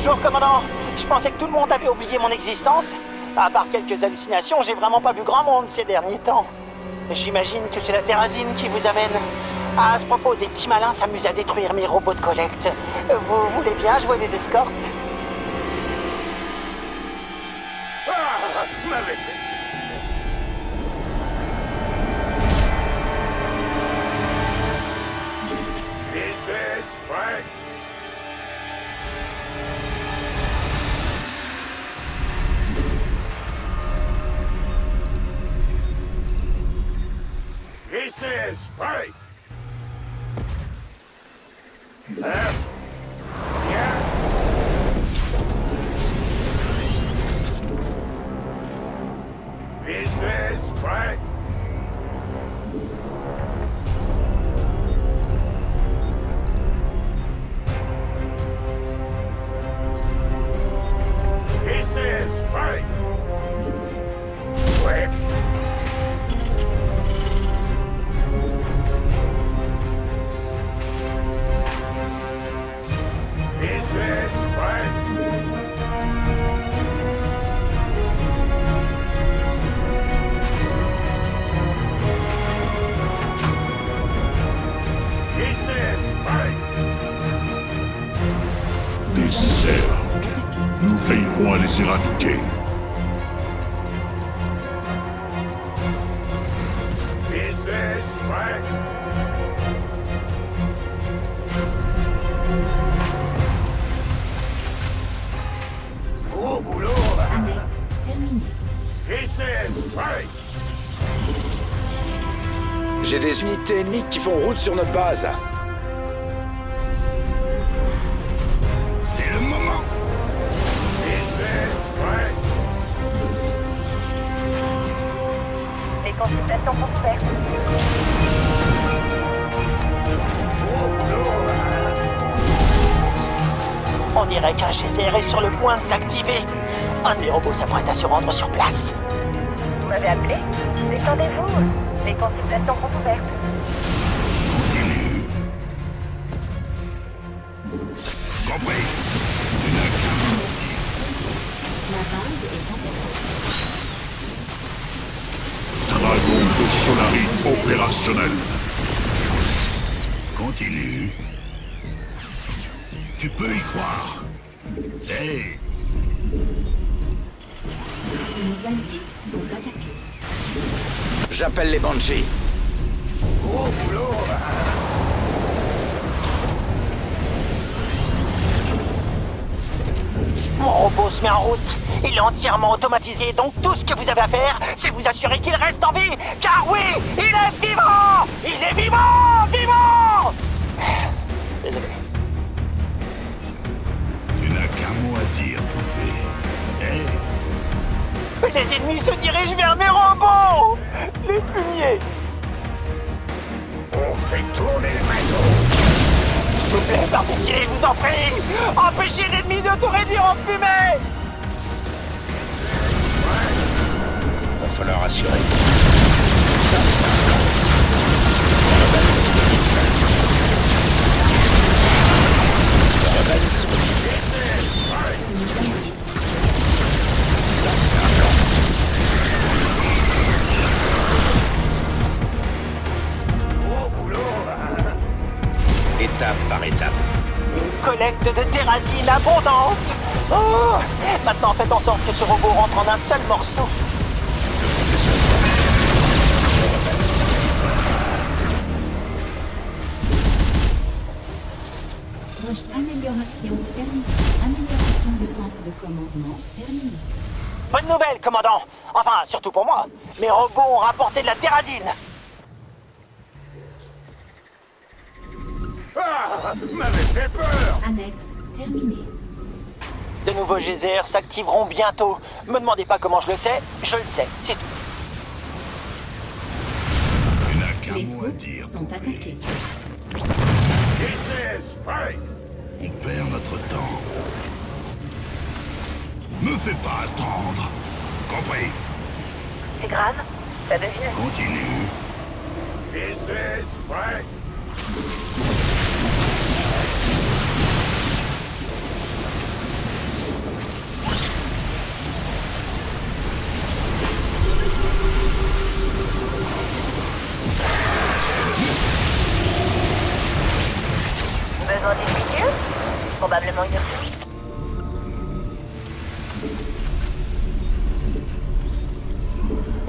Bonjour, commandant. Je pensais que tout le monde avait oublié mon existence. À part quelques hallucinations, j'ai vraiment pas vu grand monde ces derniers temps. J'imagine que c'est la terrazine qui vous amène. À ce propos, des petits malins s'amusent à détruire mes robots de collecte. Vous voulez bien jouer des escortes? Ah, m'avait fait. This is Frank. This is Frank. Yeah. This is Frank. This is Frank. Quick. This is Frank. This is Frank. Des cerfs. Nous veillerons à les éradiquer. This is Frank. Au boulot. Annexe terminée. This is Frank. J'ai des unités ennemies qui font route sur notre base. C'est le moment. This is Frank. Les consultations sont ouvertes. Au boulot. On dirait qu'un geyser est sur le point de s'activer. Un de mes robots s'apprête à se rendre sur place. Vous m'avez appelé? Détendez-vous. Les consultations sont ouvertes. Continue. Compris. Tu n'as qu'un mot. La base est en Dragon de Solari opérationnel. Continue. Tu peux y croire. Hey, Nos alliés sont attaqués. J'appelle les Banshees. Au boulot. Mon robot se met en route. Il est entièrement automatisé, donc tout ce que vous avez à faire, c'est vous assurer qu'il reste en vie. Car oui, il est vivant! Il est vivant! Vivant! Désolé. tu n'as qu'un mot à dire, poupée. Hey, Les ennemis se dirigent vers mes robots! Les fumiers! On fait tourner le bateau. S'il vous plaît, par pitié, je vous en prie! Empêchez l'ennemi de tout réduire en fumée! Va falloir assurer. Ça, c'est un plan. Rebelle civile. Rebelle civile. Ça, c'est un plan. Au boulot. Étape par étape. Une collecte de terrazine abondante! Oh! Maintenant, faites en sorte que ce robot rentre en un seul morceau. Amélioration terminée. Amélioration du centre de commandement terminée. Bonne nouvelle, commandant! Enfin, surtout pour moi. Mes robots ont rapporté de la terrazine. Ah, m'avait fait peur. Annexe terminée. De nouveaux geysers s'activeront bientôt. Me demandez pas comment je le sais, je le sais, c'est tout. tu n'as qu'un Les mot à troupes dire. sont attaquées. This is Frank. On perd notre temps. Me fais pas attendre. Compris. C'est grave? Ça devient. Continue. This is Frank.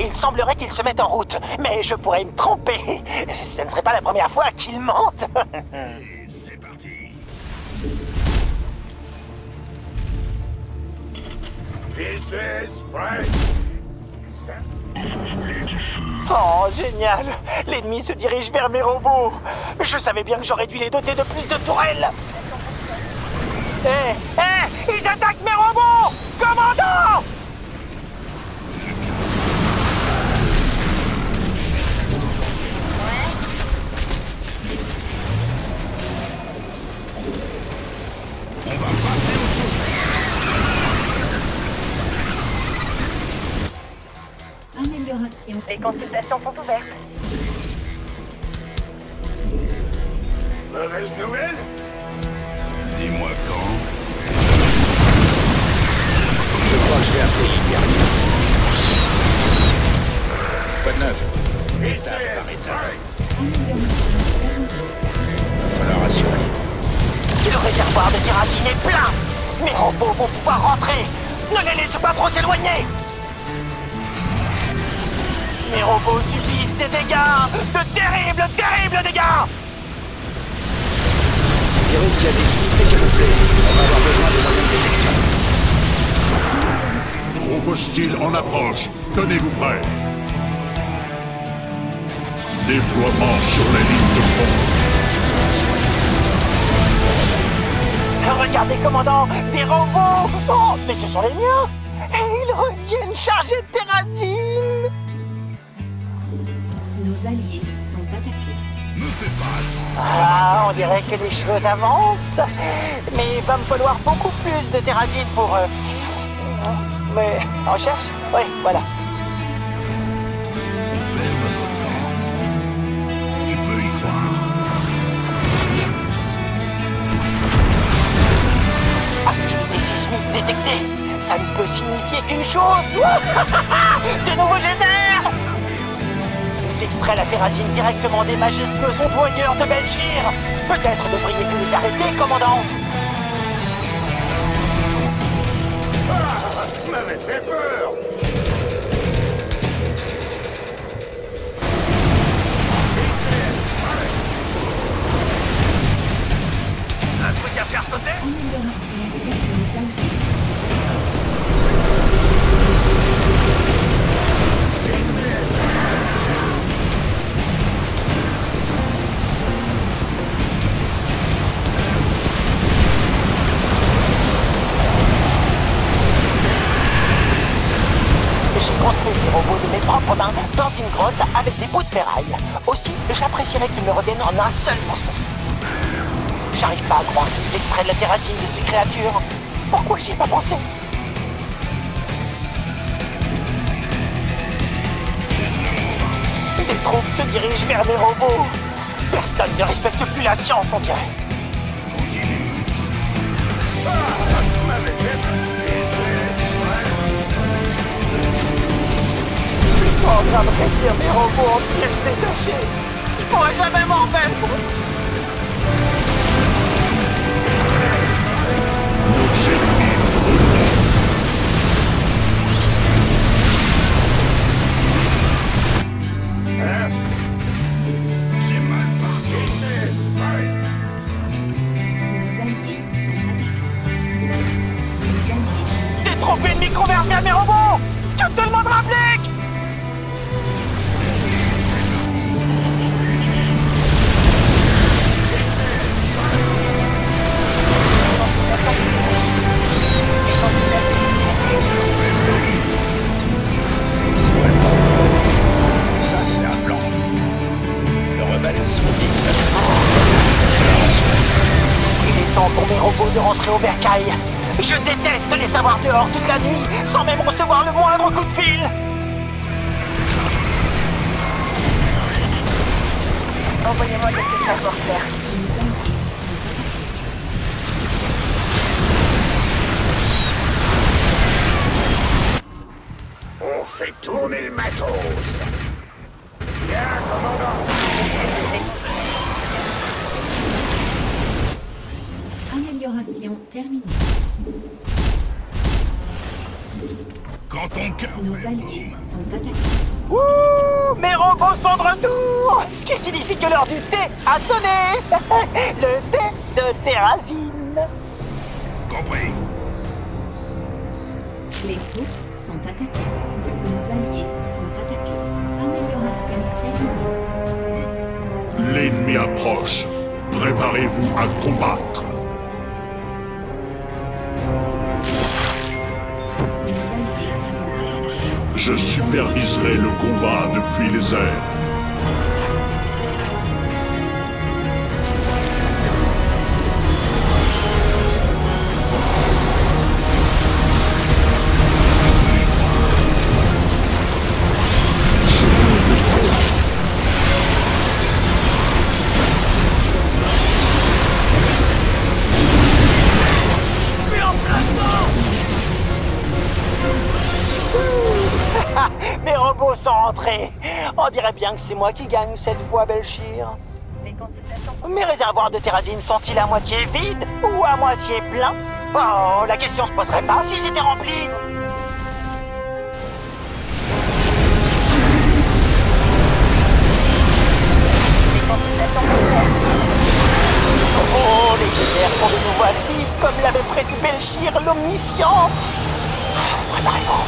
Il semblerait qu'ils se mettent en route, mais je pourrais me tromper. Ce ne serait pas la première fois qu'ils mentent. C'est parti. This is Spike. Oh, génial! L'ennemi se dirige vers mes robots. Je savais bien que j'aurais dû les doter de plus de tourelles. Ils attaquent mes robots! Commandant! Amélioration. Les consultations sont ouvertes. Mauvaise nouvelle? Dis-moi quand. Je crois que je vais appeler Hyperion. Pas de neuf. This is Spike. Va falloir assurer. Le réservoir de kérosène est plein! Mes robots vont pouvoir rentrer! Ne les laissez pas trop s'éloigner! Mes robots subissent des dégâts! De terribles, terribles dégâts! Dirige à des pistes, s'il vous plaît. On va avoir besoin de moyens de détection. Groupe hostile en approche. Tenez-vous prêts. Déploiement sur la ligne de front. Regardez, commandant! Des robots! Oh, mais ce sont les miens! Et ils reviennent chargés de terrazine! Nos alliés sont attaqués. Ah, on dirait que les choses avancent. Mais il va me falloir beaucoup plus de terrazine pour... Mais... On cherche? Oui, voilà. Tu peux y croire. Activité sismique détectée. Ça ne peut signifier qu'une chose. De nouveaux geysers! Ils extraient la terrazine directement des majestueux ondoyeurs de Belchir. Peut-être devriez-vous les arrêter, commandant? Vous m'avez fait peur. Un truc à faire sauter? Amélioration de nos alliés. J'ai construit ces robots de mes propres mains dans une grotte avec des bouts de ferraille. Aussi, j'apprécierais qu'ils me reviennent en un seul morceau. J'arrive pas à croire qu'ils extraient de la terrazine de ces créatures. Pourquoi j'y ai pas pensé? Les troupes se dirigent vers mes robots. Personne ne respecte plus la science, on dirait. Vous m'avez fait peur. This is Spike. Je suis en train de réduire mes robots en pièces détachées. Je pourrais jamais m'en remettre. Nos ennemis brûlent. J'ai mal parti. This is Spike. Nos alliés sont attaqués. Nos alliés. Des trophées ennemis convergent vers mes robots. Que tout le monde rapplique! C'est pas le plan. Ça, c'est un plan. Le rebelle est soumis. Il est temps pour mes robots de rentrer au bercail. Je déteste les savoir dehors toute la nuit, sans même recevoir le moindre coup de fil. Envoyez-moi quelques savoir-faire. On fait tourner le matos. Bien, commandant. Amélioration terminée. Quand ton cœur Nos fait alliés boum. sont attaqués. Ouh, mes robots sont de retour. Ce qui signifie que l'heure du thé a sonné. Le thé de Terrazine. Compris. Les troupes sont attaquées. Nos alliés sont attaqués. Amélioration terminée. L'ennemi approche. Préparez-vous à combattre. Nos alliés sont attaqués. Je superviserai le combat depuis les airs. Mes robots sont rentrés. On dirait bien que c'est moi qui gagne cette fois, Belchir. Les consultations Mes réservoirs de terrazine sont-ils à moitié vides ou à moitié pleins? Oh, la question se poserait pas s'ils étaient remplis. Oh, les chairs sont de nouveau actives comme l'avait prédit Belchir l'omnisciente. Préparez-vous.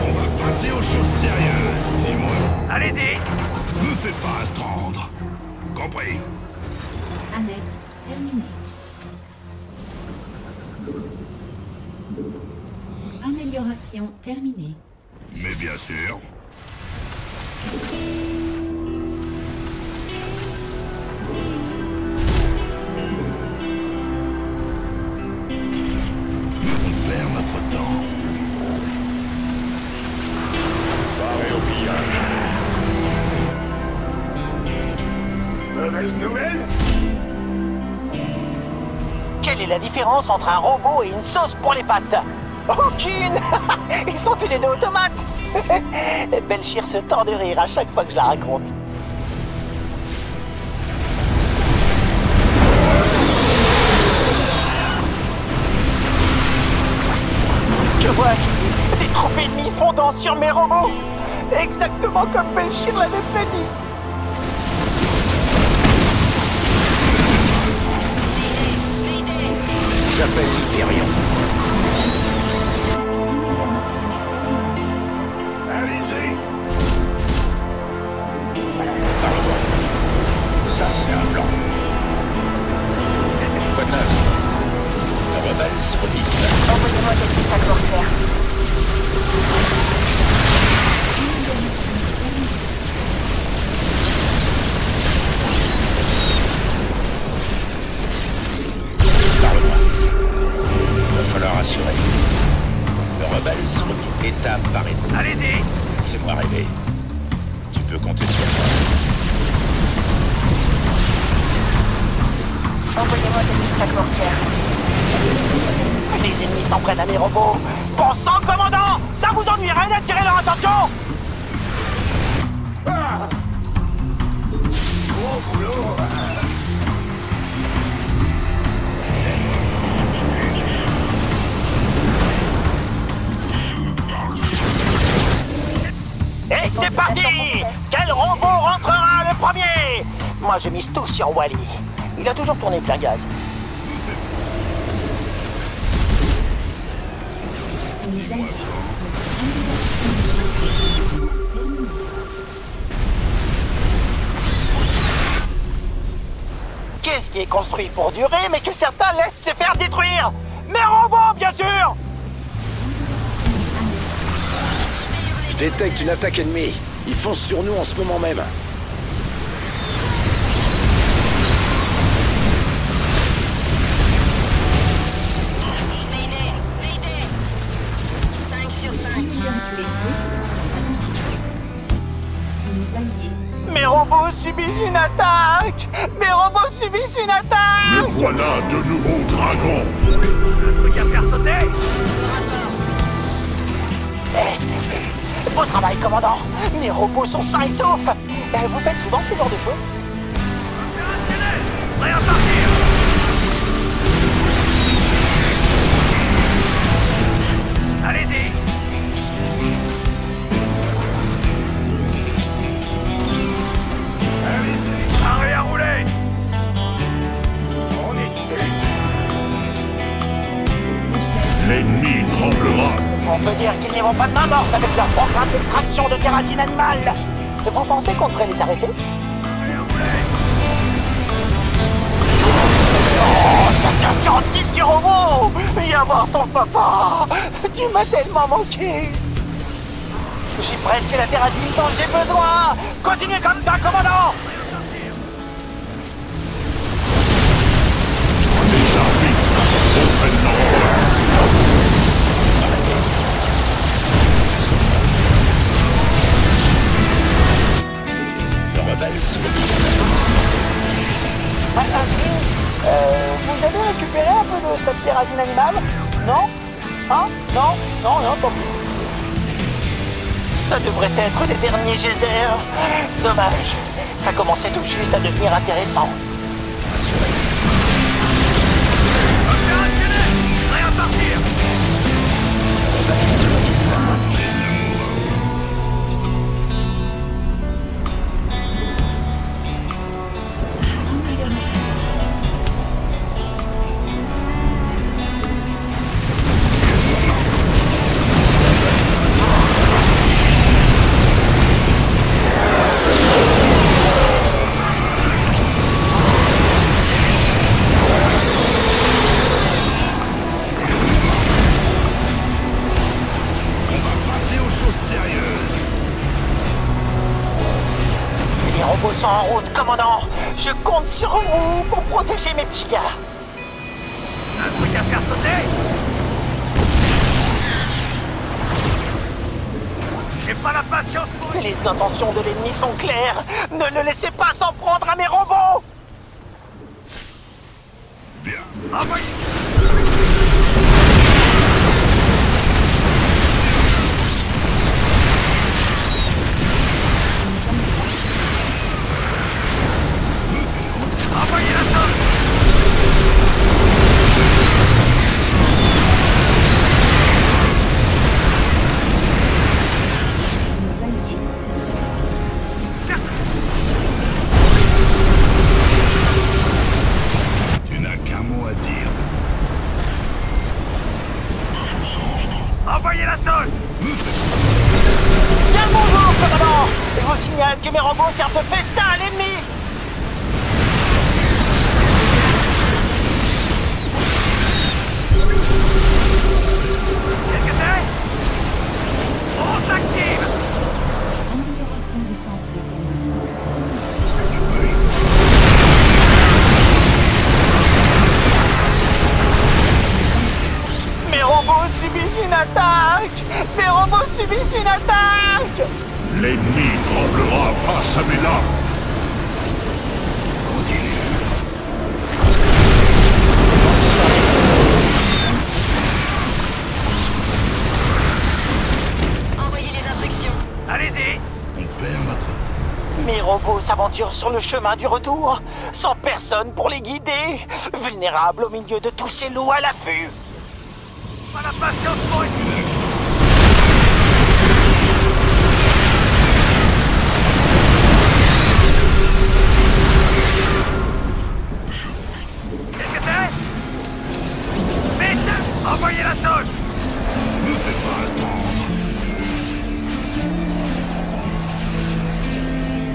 On va passer aux choses sérieuses, dis-moi. Allez-y. Me fais pas attendre. Compris. Annexe terminée. Amélioration terminée. Mais bien sûr. On perd notre temps. Soirée au pillage. Mauvaise nouvelle? Quelle est la différence entre un robot et une sauce pour les pâtes? Aucune. Ils sont tous les deux automates. Belchir se tord de rire à chaque fois que je la raconte. Que vois-je? Des troupes ennemies fondant sur mes robots. Exactement comme Belchir l'avait prédit. J'appelle l'Hyperion. Allez-y. Ça, c'est un plan. Quoi de neuf? La rebelle se redit. Envoyez-moi quelques sacs mortels. Parle-moi. Va falloir assurer. Le rebelle se redit étape par étape. Allez-y. Fais-moi rêver. Tu peux compter sur moi. Envoyez-moi quelques sacs mortels. Les ennemis s'en prennent à mes robots. Bon sang, commandant! Ça vous ennuierait d'attirer leur attention? Gros boulot. Et c'est parti! Quel robot rentrera le premier? Moi, je mise tout sur Wally. Il a toujours tourné plein gaz. Les alliés Qu'est-ce qui est construit pour durer, mais que certains laissent se faire détruire? Mes robots, bien sûr! Je détecte une attaque ennemie. Ils foncent sur nous en ce moment même. Mes robots subissent une attaque! Mes robots subissent une attaque! Me voilà de nouveaux dragons. Un truc à me faire sauter? Beau travail, commandant! Mes robots sont sains et saufs! Vous faites souvent ce genre de choses? Opérationnel! Prêt à partir! L'ennemi tremblera. On peut dire qu'ils n'y vont pas de main morte avec leur programme d'extraction de terrasine animale. Vous pensez qu'on devrait les arrêter? Oh, ça tient gentil, petit robot! Viens voir ton papa! Tu m'as tellement manqué! J'ai presque la terrasine dont j'ai besoin! Continuez comme ça, commandant! Déjà vite. Le rebelle se mobilise. Vous avez récupéré un peu de cette terrasine animale? Non? Hein? Non, tant pis. Ça devrait être les derniers geysers. Dommage. Ça commençait tout juste à devenir intéressant. Opérationnel! Prêt à partir! Le rebelle se mobilise. Les robots sont en route, commandant. Je compte sur vous pour protéger mes petits gars. Un truc à faire sauter? J'ai pas la patience pour... Les intentions de l'ennemi sont claires. Ne le laissez pas s'en prendre à mes robots. Envoyez! Envoyez la sauce! Nos alliés Tu n'as qu'un mot à dire. Envoyez la sauce! Bien bonjour, commandant. Je vous signale que mes robots servent de festin à l'ennemi. Qu'est-ce que c'est? On s'active! amélioration du centre de commandement. Mes robots subissent une attaque. Mes robots subissent une attaque. L'ennemi tremblera face à mes lames. Envoyez les instructions. Allez-y! Mes robots s'aventurent sur le chemin du retour, sans personne pour les guider, vulnérables au milieu de tous ces loups à l'affût. Pas la patience pour essayer! Qu'est-ce que c'est? Vite! Envoyez la sauce!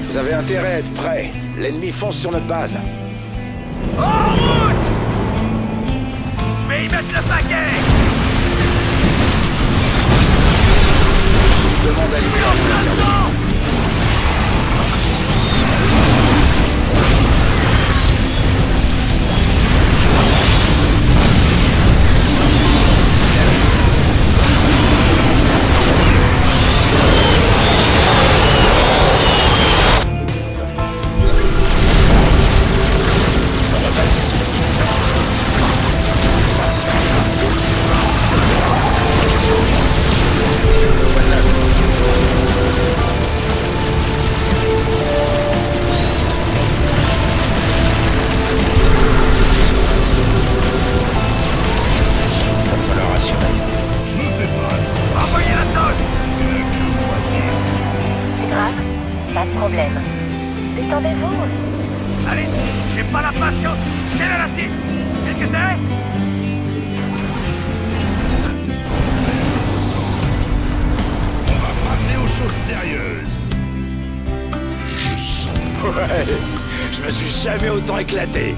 Vous avez intérêt à être prêts. L'ennemi fonce sur notre base. En route! Je vais y mettre le paquet! Demande à Maintenant! Pas de problème. Détendez-vous. Allez, j'ai pas la patience. Quelle est la cible? Qu'est-ce que c'est? chose sérieuse. Ouais, je me suis jamais autant éclaté.